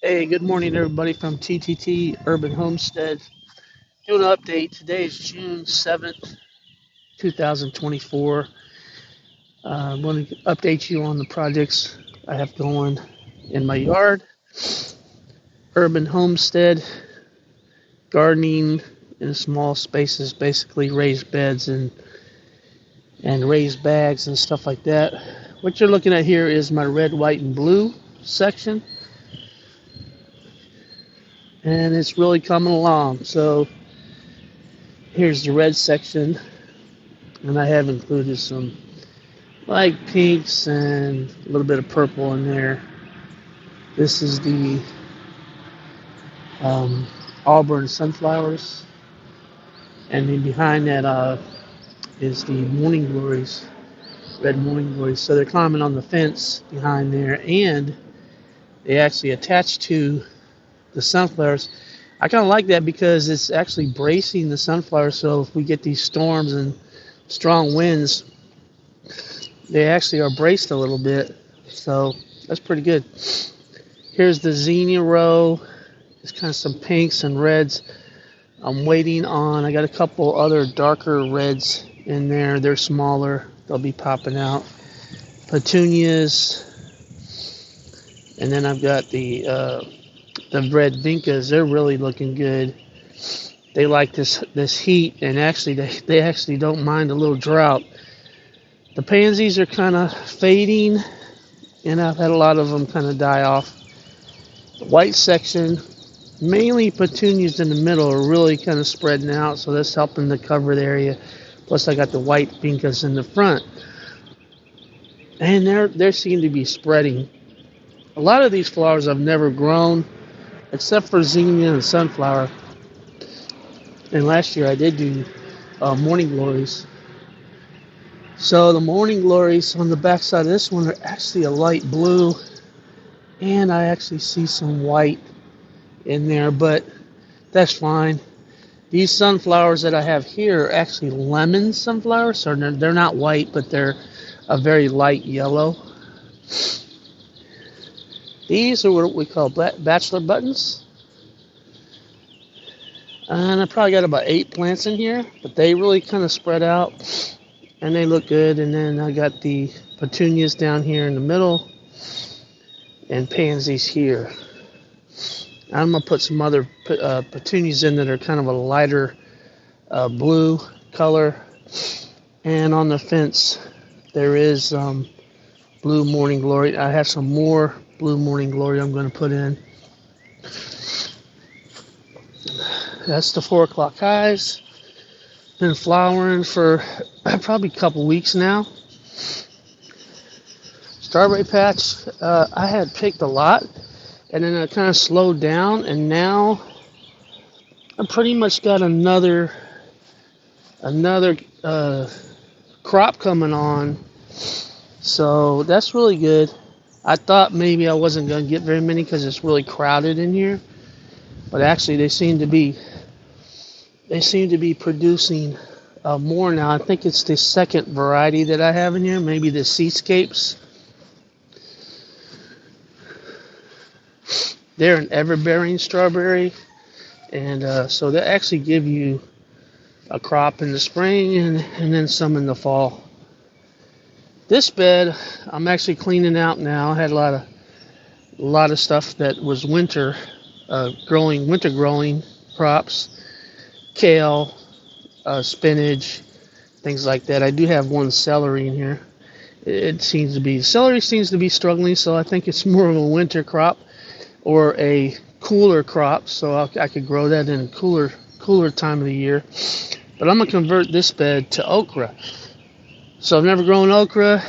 Hey, good morning, everybody from TTT Urban Homestead. Doing an update. Today is June 7th, 2024. I'm going to update you on the projects I have going in my yard. Urban Homestead, gardening in small spaces, basically raised beds and raised bags and stuff like that. What you're looking at here is my red, white, and blue section, and it's really coming along. So here's the red section, and I have included some like pinks and a little bit of purple in there. This is the um, Auburn sunflowers, and then behind that is the morning glories, red morning glories. So they're climbing on the fence behind there, and they actually attach to the sunflowers. I kind of like that because it's actually bracing the sunflowers. So if we get these storms and strong winds, they actually are braced a little bit. So that's pretty good. Here's the zinnia row. It's kind of some pinks and reds. I'm waiting on, I got a couple other darker reds in there. They're smaller. They'll be popping out. Petunias. And then I've got the red vincas. They're really looking good. They like this heat, and actually they actually don't mind a little drought. The pansies are kind of fading, and I've had a lot of them kind of die off. The white section, mainly petunias in the middle, are really kind of spreading out, so that's helping to cover the area. Plus I got the white vincas in the front, and they seem to be spreading. A lot of these flowers I've never grown, except for zinnia and sunflower. And last year I did do morning glories. So the morning glories on the back side of this one are actually a light blue, and I actually see some white in there, but that's fine. These sunflowers that I have here are actually lemon sunflowers, so they're not white, but they're a very light yellow. These are what we call bachelor buttons, and I probably got about 8 plants in here, but they really kind of spread out, and they look good. And then I got the petunias down here in the middle, and pansies here. I'm going to put some other petunias in that are kind of a lighter blue color. And on the fence, there is blue morning glory. I have some more blue morning glory I'm going to put in. That's the 4 o'clock highs. Been flowering for probably a couple weeks now. Strawberry patch, I had picked a lot, and then I kind of slowed down, and now I pretty much got another crop coming on. So that's really good. I thought maybe I wasn't going to get very many because it's really crowded in here, but actually they seem to be producing more now. I think it's the second variety that I have in here, maybe the Seascapes. They're an ever-bearing strawberry, and so they actually give you a crop in the spring and then some in the fall. This bed I'm actually cleaning out now. I had a lot of stuff that was winter growing crops, kale, spinach, things like that. I do have one celery in here. Celery seems to be struggling, so I think it's more of a winter crop or a cooler crop, so I could grow that in a cooler time of the year. But I'm gonna convert this bed to okra. So I've never grown okra.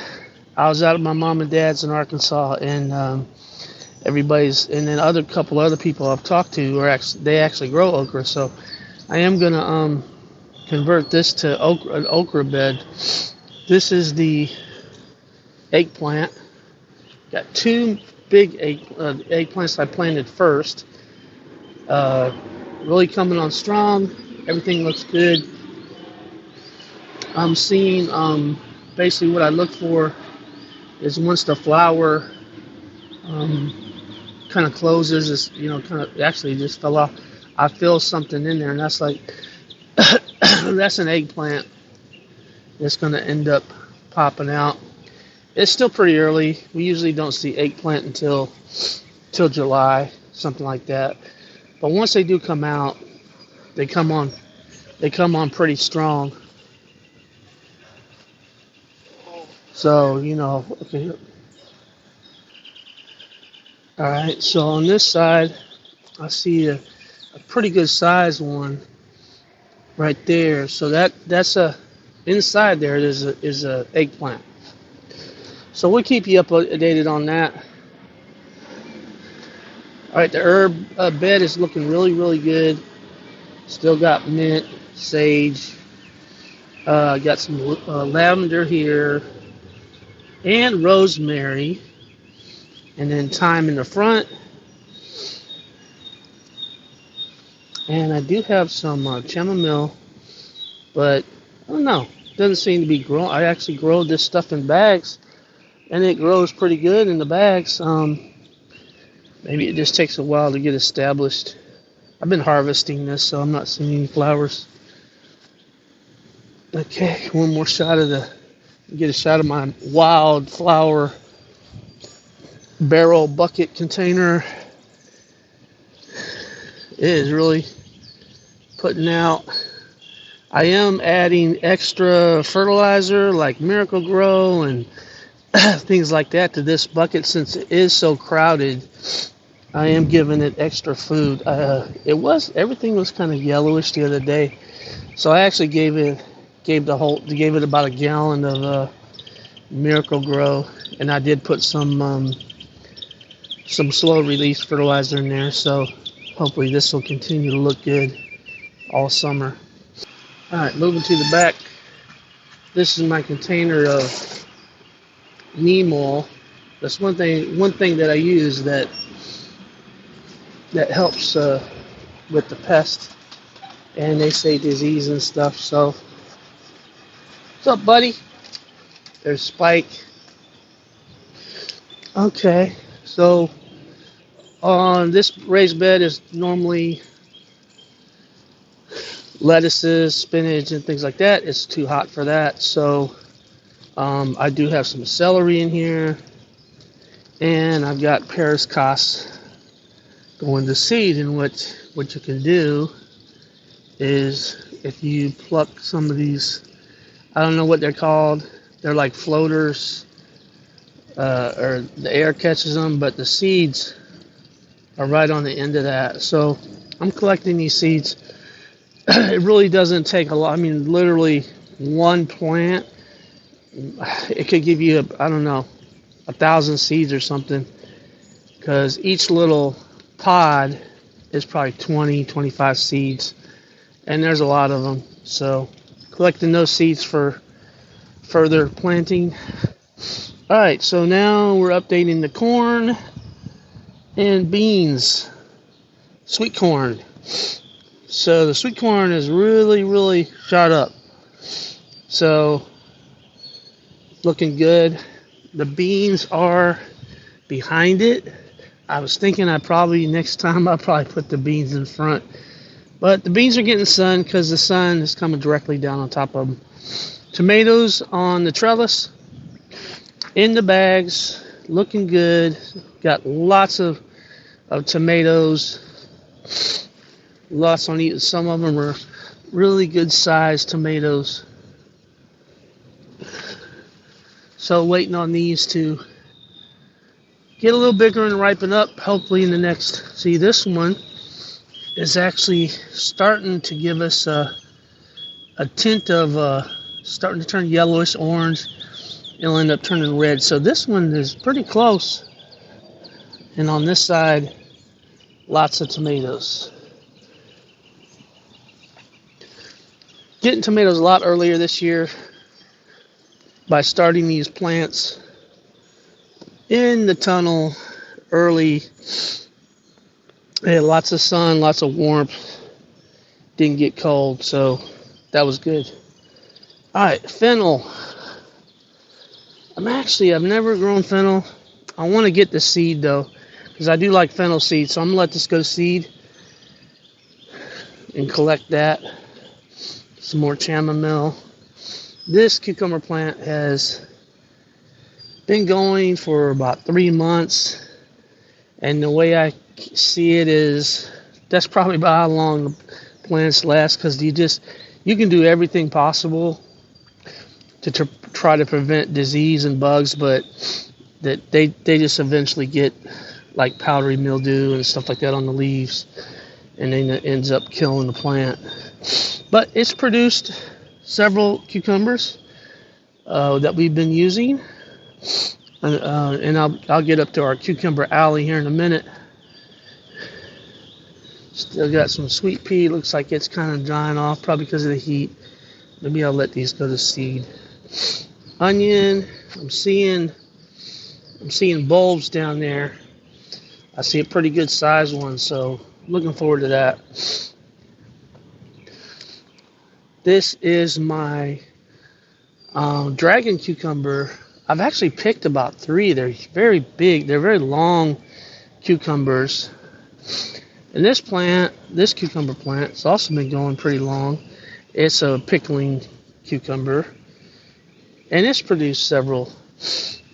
I was out at my mom and dad's in Arkansas, and and then couple other people I've talked to they actually grow okra. So I am gonna convert this to an okra bed. This is the eggplant. Got 2 big eggplants I planted first. Really coming on strong. Everything looks good. I'm seeing basically what I look for is once the flower kind of closed. There's this, kind of actually it just fell off. I feel something in there, and that's like that's an eggplant. It's going to end up popping out. It's still pretty early. We usually don't see eggplant until July, something like that. But once they do come out, they come on pretty strong. So, okay. All right, so on this side, I see a pretty good size one right there. So that's inside there is a eggplant. So we'll keep you updated on that. All right, the herb bed is looking really, really good. Still got mint, sage, got some lavender here, and rosemary, and then thyme in the front. And I do have some chamomile, but I don't know. Doesn't seem to be growing. I actually grow this stuff in bags, and it grows pretty good in the bags. Maybe it just takes a while to get established. I've been harvesting this, so I'm not seeing any flowers. Okay, one more shot get a shot of my wildflower barrel bucket container. It is really putting out. I am adding extra fertilizer like Miracle Grow and things like that to this bucket since it is so crowded. I am giving it extra food. Everything was kind of yellowish the other day, so I actually gave it about a gallon of Miracle Grow, and I did put some slow release fertilizer in there. So hopefully this will continue to look good all summer. All right, moving to the back. This is my container of neem oil. That's one thing that I use that helps with the pest and they say disease and stuff. So, what's up, buddy? There's Spike. Okay, so on this raised bed is normally lettuces, spinach, and things like that. It's too hot for that, so I do have some celery in here, and I've got Paris Cos going to seed. And what you can do is if you pluck some of these, I don't know what they're called. They're like floaters, or the air catches them, but the seeds are right on the end of that. So I'm collecting these seeds. It really doesn't take a lot. I mean, literally one plant, it could give you, 1,000 seeds or something, because each little pod is probably 20, 25 seeds, and there's a lot of them. So collecting those seeds for further planting. All right, so now we're updating the corn and beans, sweet corn. So the sweet corn is really, really shot up. So looking good. The beans are behind it. I was thinking next time I'll probably put the beans in front. But the beans are getting sun because the sun is coming directly down on top of them. Tomatoes on the trellis, in the bags, looking good. Got lots of tomatoes. Lots on each. Some of them are really good sized tomatoes. So waiting on these to get a little bigger and ripen up. Hopefully in the next. See, this one is actually starting to give us a tint of starting to turn yellowish orange. It'll end up turning red. So this one is pretty close. And on this side, lots of tomatoes. Getting tomatoes a lot earlier this year by starting these plants in the tunnel early. They had lots of sun, lots of warmth. Didn't get cold, so that was good. All right, fennel. I've never grown fennel. I want to get the seed though, because I do like fennel seed. So I'm gonna let this go to seed and collect that. Some more chamomile. This cucumber plant has been going for about 3 months, and the way I see it is that's probably about how long the plants last, because you can do everything possible to try to prevent disease and bugs, but that they just eventually get like powdery mildew and stuff like that on the leaves, and then it ends up killing the plant. But it's produced several cucumbers that we've been using, and I'll get up to our cucumber alley here in a minute. Still got some sweet pea. Looks like it's kind of dying off, probably because of the heat. Maybe I'll let these go to seed. Onion. I'm seeing bulbs down there. I see a pretty good size one, so looking forward to that. This is my dragon cucumber. I've actually picked about 3. They're very big. They're very long cucumbers. And this cucumber plant, it's also been going pretty long. It's a pickling cucumber, and it's produced several.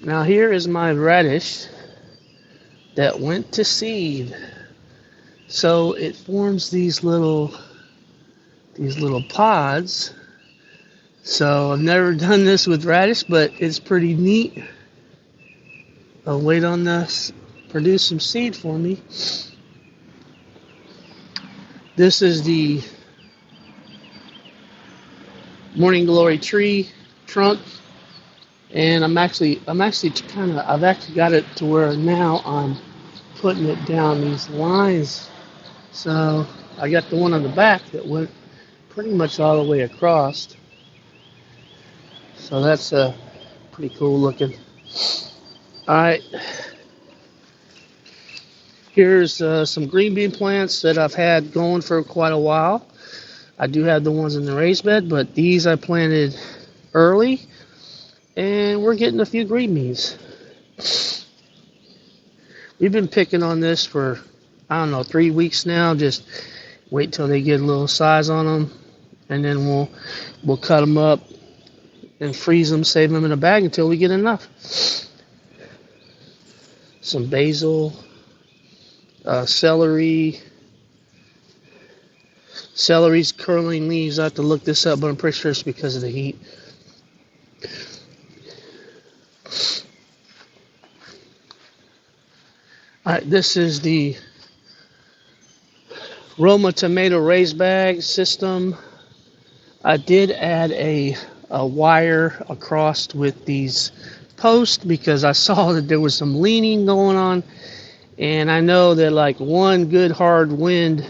Now here is my radish that went to seed. So it forms these little pods. So I've never done this with radish, but it's pretty neat. I'll wait on this produce some seed for me. This is the morning glory tree trunk, and I've actually got it to where now I'm putting it down these lines. So I got the one on the back that went pretty much all the way across. So that's pretty cool looking. All right. Here's some green bean plants that I've had going for quite a while. I do have the ones in the raised bed, but these I planted early, and we're getting a few green beans. We've been picking on this for, 3 weeks now. Just wait till they get a little size on them, and then we'll cut them up and freeze them, save them in a bag until we get enough. Some basil. Celery's curling leaves. I have to look this up, but I'm pretty sure it's because of the heat. Alright, this is the Roma tomato raised bag system. I did add a wire across with these posts because I saw that there was some leaning going on. And I know that like one good hard wind,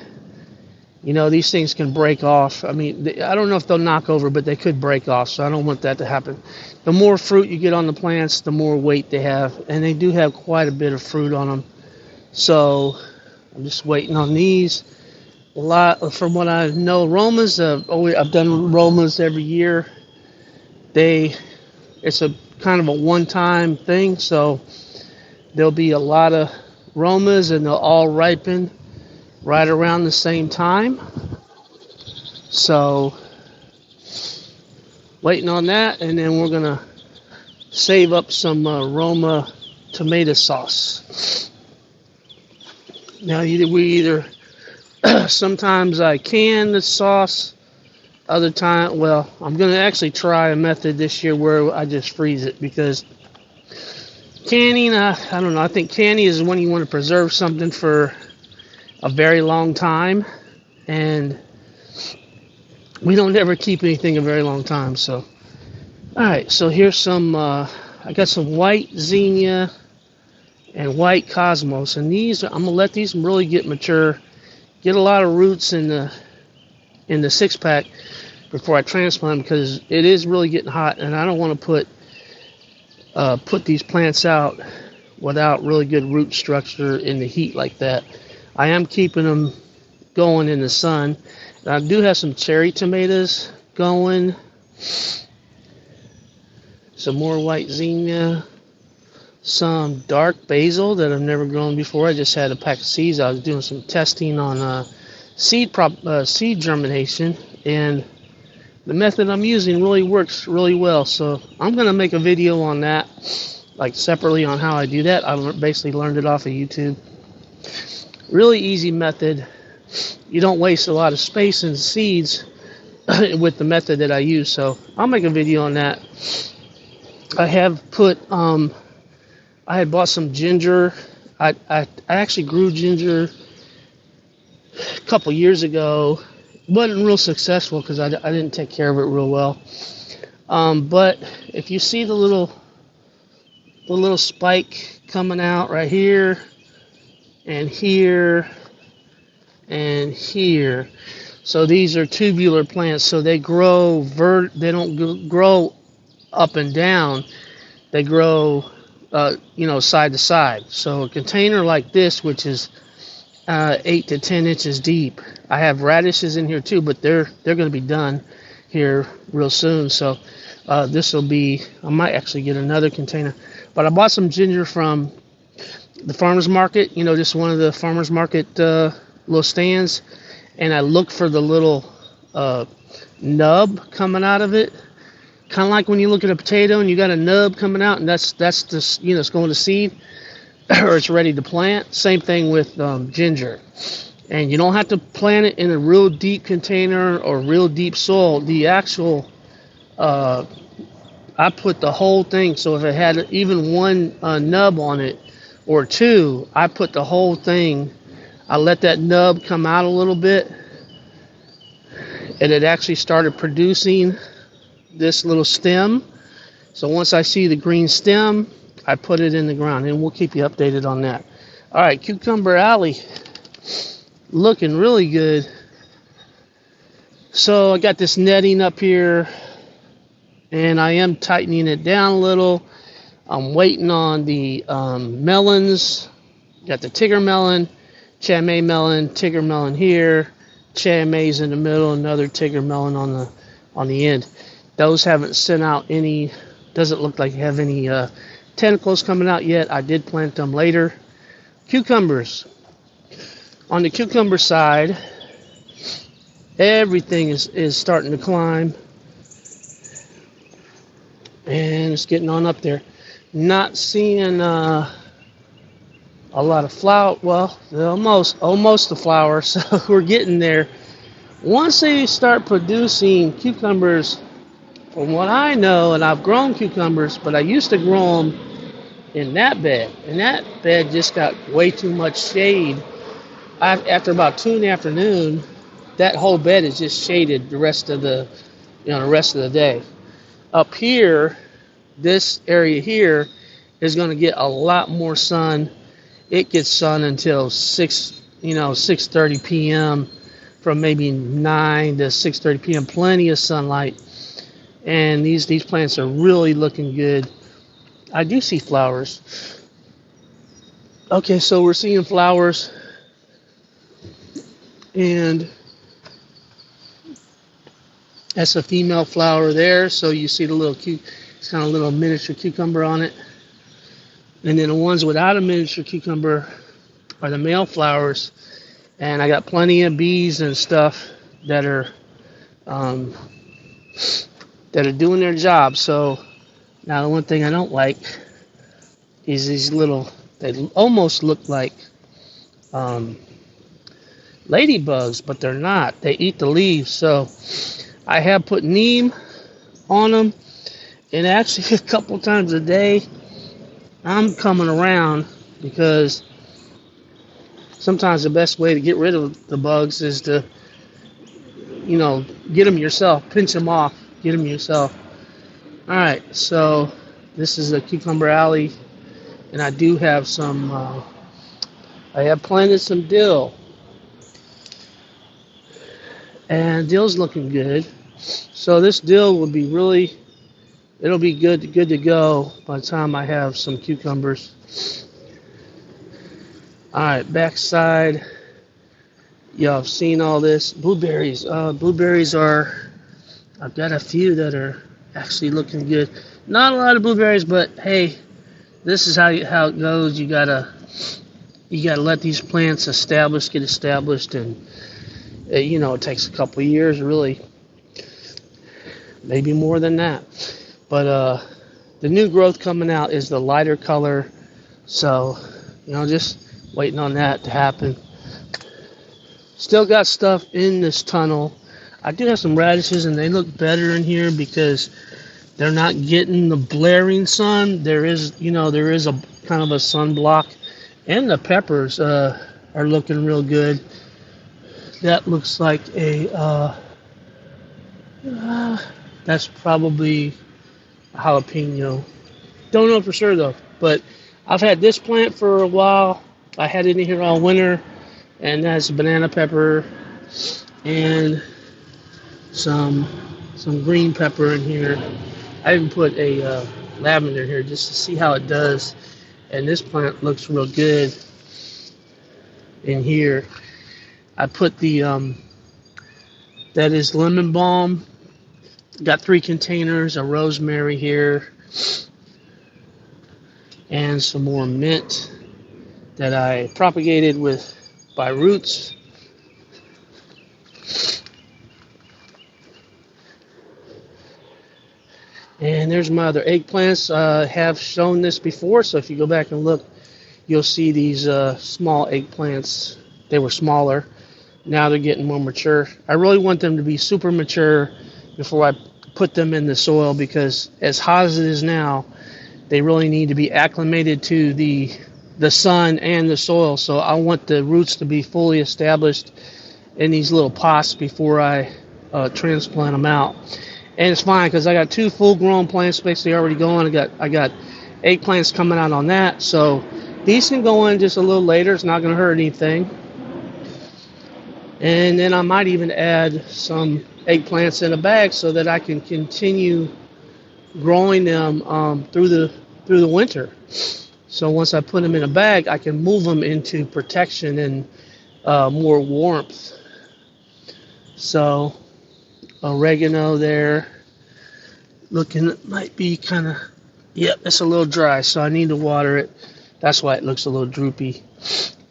these things can break off. I mean, I don't know if they'll knock over, but they could break off. So I don't want that to happen. The more fruit you get on the plants, the more weight they have. And they do have quite a bit of fruit on them. So I'm just waiting on these. A lot, from what I know, Romas, I've done Romas every year. It's a kind of a one-time thing. So there'll be a lot of Romas, and they'll all ripen right around the same time. So waiting on that, and then we're gonna save up some Roma tomato sauce. Now sometimes I can the sauce, other time, I'm gonna actually try a method this year where I just freeze it, because canning, I don't know. I think canning is when you want to preserve something for a very long time, and we don't ever keep anything a very long time. So, all right. So here's some. I got some white zinnia and white cosmos, and these I'm gonna let these really get mature, get a lot of roots in the 6-pack before I transplant them, because it is really getting hot, and I don't want to put these plants out without really good root structure in the heat like that. I am keeping them going in the sun. I do have some cherry tomatoes going. Some more white zinnia. some dark basil that I've never grown before. I just had a pack of seeds. I was doing some testing on seed germination, and the method I'm using really works really well. So I'm going to make a video on that, like separately on how I do that. I basically learned it off of YouTube. Really easy method. You don't waste a lot of space and seeds with the method that I use. So I'll make a video on that. I have put, I had bought some ginger. I actually grew ginger a couple years ago. Wasn't real successful because I didn't take care of it real well. But if you see the little spike coming out right here and here and here, so these are tubular plants. So they grow they don't grow up and down. They grow side to side. So a container like this, which is 8 to 10 inches deep. I have radishes in here too, but they're going to be done here real soon. So this will be, I might actually get another container. But I bought some ginger from the farmer's market, just one of the farmer's market little stands. And I looked for the little nub coming out of it. Kind of like when you look at a potato and you got a nub coming out, and that's the, it's going to seed or it's ready to plant. Same thing with ginger. And you don't have to plant it in a real deep container or real deep soil. The actual, I put the whole thing, so if it had even one nub on it or two, I put the whole thing. I let that nub come out a little bit, and it actually started producing this little stem. So once I see the green stem, I put it in the ground, and we'll keep you updated on that. All right, Cucumber Alley, looking really good. So I got this netting up here, and I am tightening it down a little. I'm waiting on the melons. Got the Tigger melon, Chamay melon, Tigger melon here, Chamay's in the middle, another Tigger melon on the end. Those haven't sent out any, doesn't look like they have any tentacles coming out yet. I did plant them later. Cucumbers. On the cucumber side, everything is starting to climb. And it's getting on up there. Not seeing a lot of flower. Well, almost the flower. So we're getting there. Once they start producing cucumbers, from what I know, and I've grown cucumbers, but I used to grow them in that bed. And that bed just got way too much shade. After about 2 in the afternoon, that whole bed is just shaded the rest of the day. Up here, this area here is going to get a lot more sun. It gets sun until 6:30 p.m. from maybe 9 to 6:30 p.m. Plenty of sunlight. And these plants are really looking good. I do see flowers. Okay, so we're seeing flowers. And that's a female flower there. So you see the little it's kind of a little miniature cucumber on it. And then the ones without a miniature cucumber are the male flowers. And I got plenty of bees and stuff that are doing their job. So now the one thing I don't like is these little, they almost look like ladybugs, but they're not. They eat the leaves. So I have put neem on them, and actually a couple times a day I'm coming around, because sometimes the best way to get rid of the bugs is to get them yourself, pinch them off, get them yourself. All right, so this is a Cucumber Alley, and I do have some, I have planted some dill, and dill's looking good. So this dill will be really, it'll be good to go by the time I have some cucumbers. All right, backside. Y'all have seen all this. Blueberries. Blueberries are, I've got a few that are actually looking good. Not a lot of blueberries, but hey, this is how it goes. You gotta let these plants get established, and it takes a couple of years, really, maybe more than that. But the new growth coming out is the lighter color, so just waiting on that to happen. Still got stuff in this tunnel. I do have some radishes, and they look better in here because they're not getting the blaring sun. There is a kind of a sunblock, and the peppers are looking real good. That looks like that's probably a jalapeno. Don't know for sure though, but I've had this plant for a while. I had it in here all winter, and that's banana pepper and some green pepper in here. I even put a lavender here just to see how it does, and this plant looks real good in here. I put the that is lemon balm. Got 3 containers of rosemary here, and some more mint that I propagated by roots. And there's my other eggplants. I have shown this before, so if you go back and look, you'll see these small eggplants. They were smaller. Now they're getting more mature. I really want them to be super mature before I put them in the soil, because as hot as it is now, they really need to be acclimated to the sun and the soil. So I want the roots to be fully established in these little pots before I transplant them out. And it's fine because I got 2 full-grown plants basically already going. I got eggplants coming out on that, so these can go in just a little later. It's not going to hurt anything. And then I might even add some eggplants in a bag so that I can continue growing them through the winter. So once I put them in a bag, I can move them into protection and more warmth. So oregano there, looking, it might be kind of, yep, it's a little dry, so I need to water it. That's why it looks a little droopy.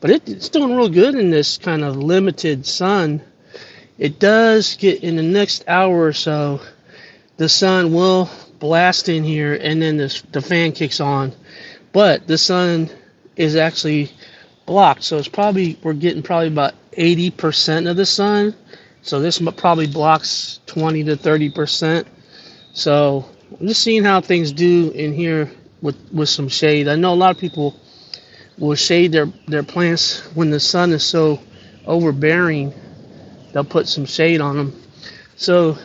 But it's doing real good in this kind of limited sun. It does get, in the next hour or so, the sun will blast in here, and then the fan kicks on. But the sun is actually blocked, so we're getting probably about 80% of the sun. So this probably blocks 20 to 30%. So I'm just seeing how things do in here with some shade. I know a lot of people will shade their plants when the sun is so overbearing. They'll put some shade on them. So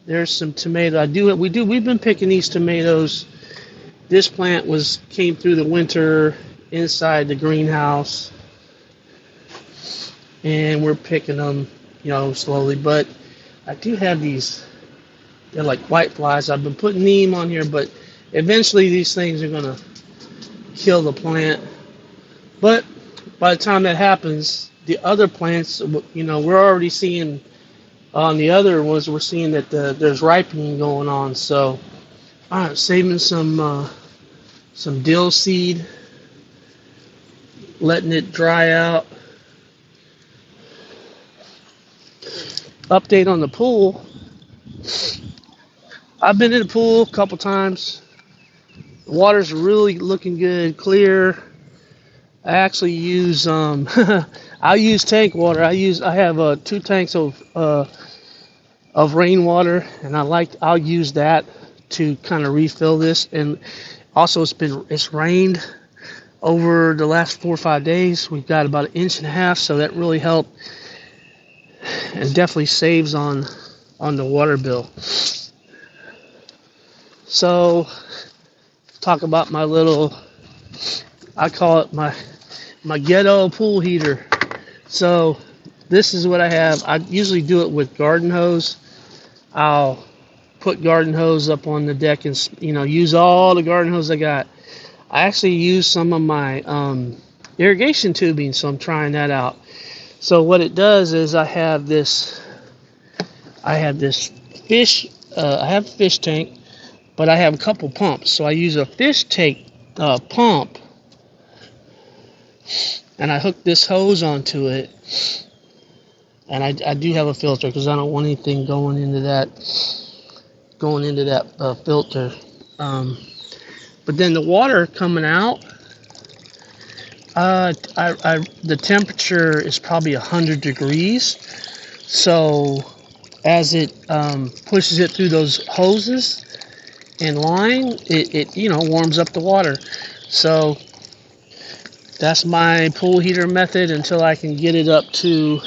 there's some tomato. We've been picking these tomatoes. This plant came through the winter inside the greenhouse, and we're picking them, slowly. But I do have these. They're like white flies. I've been putting neem on here, but eventually these things are gonna kill the plant. But by the time that happens, the other plants, we're already seeing on the other ones, we're seeing that there's ripening going on. So I'm saving some dill seed, letting it dry out. Update on the pool. I've been in the pool a couple times. The water's really looking good, clear. I actually use I use tank water. I have 2 tanks of rainwater, and I'll use that to kind of refill this. And also it's rained over the last 4 or 5 days. We've got about 1.5 inches, so that really helped, and definitely saves on the water bill. So talk about my little, I call it my ghetto pool heater. So this is what I have. I usually do it with garden hose. I'll put garden hose up on the deck and use all the garden hose I got. I actually use some of my irrigation tubing, so I'm trying that out. So what it does is I have this fish. I have a fish tank, but I have a couple pumps. So I use a fish tank pump, and I hooked this hose onto it, and I do have a filter because I don't want anything going into that filter. But then the water coming out, the temperature is probably 100 degrees. So as it pushes it through those hoses and line, it warms up the water. So that's my pool heater method until I can get it up to,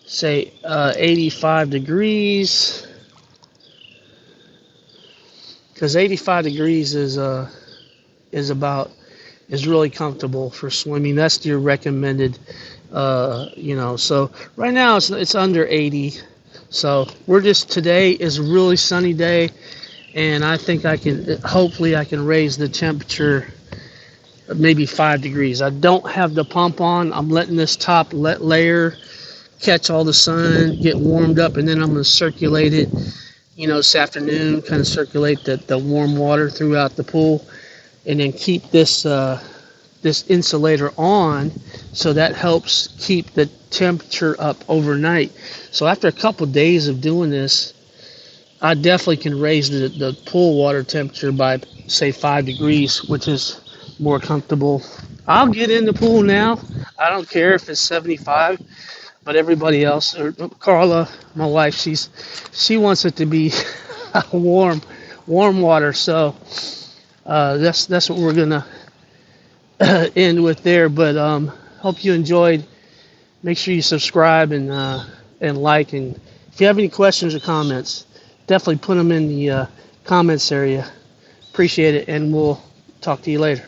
say, 85 degrees. Because 85 degrees is really comfortable for swimming. That's your recommended, So right now it's under 80. So today is a really sunny day, and I think hopefully I can raise the temperature maybe 5 degrees. I don't have the pump on. I'm letting this top layer catch all the sun, get warmed up, and then I'm going to circulate it, this afternoon, kind of circulate the warm water throughout the pool, and then keep this insulator on, so that helps keep the temperature up overnight. So after a couple days of doing this, I definitely can raise the pool water temperature by, say, 5 degrees, which is more comfortable. I'll get in the pool now. I don't care if it's 75, but everybody else, or Carla, my wife, she wants it to be warm water. So that's what we're gonna end with there. But hope you enjoyed. Make sure you subscribe and like. And if you have any questions or comments, definitely put them in the comments area. Appreciate it, and we'll talk to you later.